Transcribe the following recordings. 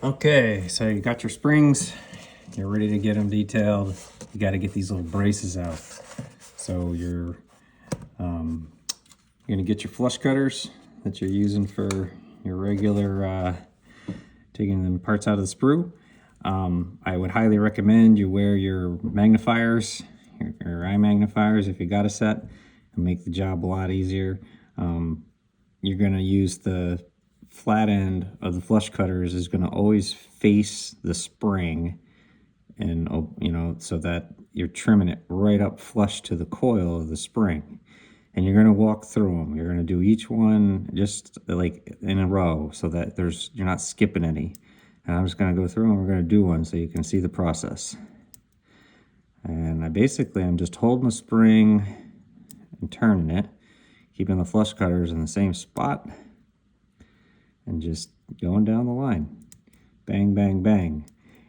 Okay, so you got your springs, you're ready to get them detailed. You got to get these little braces out. So you're gonna get your flush cutters that you're using for your regular taking the parts out of the sprue. I would highly recommend you wear your magnifiers, your eye magnifiers if you got a set, and make the job a lot easier. You're gonna use the flat end of the flush cutters is going to always face the spring, and so that you're trimming it right up flush to the coil of the spring. And you're going to walk through them. You're going to do each one just like in a row so that you're not skipping any. And I'm just going to go through and we're going to do one so you can see the process. And I'm just holding the spring and turning it, keeping the flush cutters in the same spot, and just going down the line. Bang, bang, bang.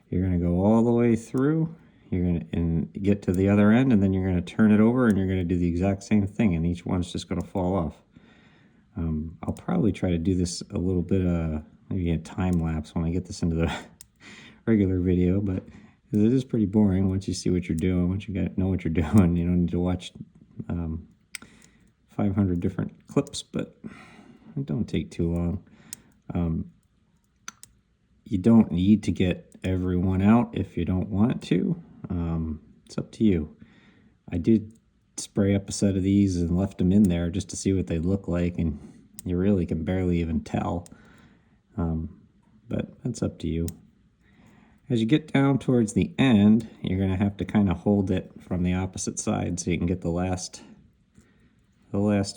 You're gonna go all the way through, you're gonna get to the other end, and then you're gonna turn it over and you're gonna do the exact same thing, and each one's just gonna fall off. I'll probably try to do this a little bit, maybe a time lapse when I get this into the regular video, but it is pretty boring once you see what you're doing, once you know what you're doing. You don't need to watch 500 different clips, but it don't take too long. You don't need to get everyone out if you don't want to. It's up to you. I did spray up a set of these and left them in there just to see what they look like, and you really can barely even tell. But that's up to you. As you get down towards the end, you're going to have to kind of hold it from the opposite side so you can get the last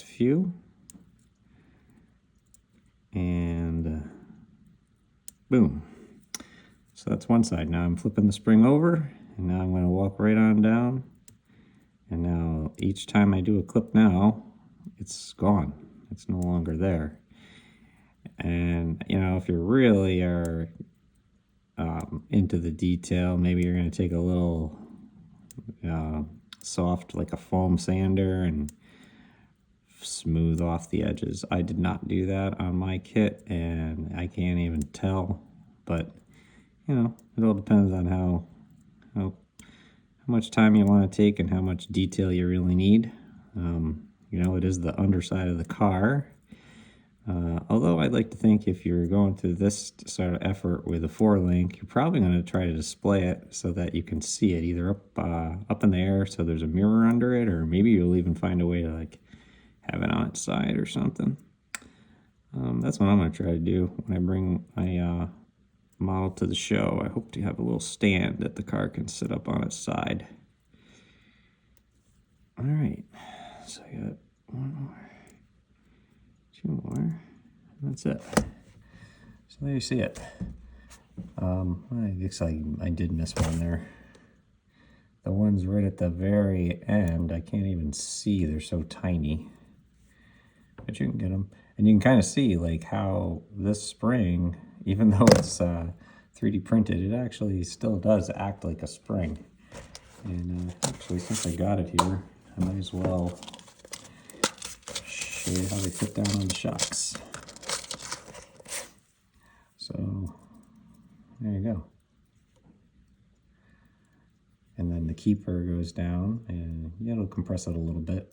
few. And boom. So that's one side. Now I'm flipping the spring over, and now I'm going to walk right on down. And now each time I do a clip now, it's gone. It's no longer there. And if you really are into the detail, maybe you're going to take a little soft, like a foam sander, and smooth off the edges. I did not do that on my kit, and I can't even tell, but it all depends on how much time you want to take and how much detail you really need. It is the underside of the car, although I'd like to think if you're going through this sort of effort with a 4-link, you're probably going to try to display it so that you can see it either up in the air so there's a mirror under it, or maybe you'll even find a way to have it on its side or something. That's what I'm going to try to do when I bring my model to the show. I hope to have a little stand that the car can sit up on its side. All right, so I got one more, 2 more, and that's it. So there you see it. I guess I did miss one there. The ones right at the very end, I can't even see. They're so tiny. But you can get them, and you can kind of see how this spring, even though it's 3D printed, it actually still does act like a spring. And actually, since I got it here, I might as well show you how they fit down on the shocks. So there you go. And then the keeper goes down, and it'll compress it a little bit.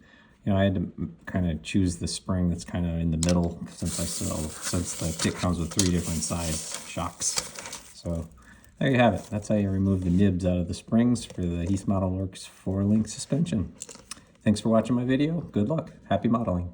I had to kind of choose the spring that's kind of in the middle since the kit comes with 3 different size shocks. So there you have it. That's how you remove the nibs out of the springs for the Heath Model Works 4-link suspension. Thanks for watching my video. Good luck. Happy modeling.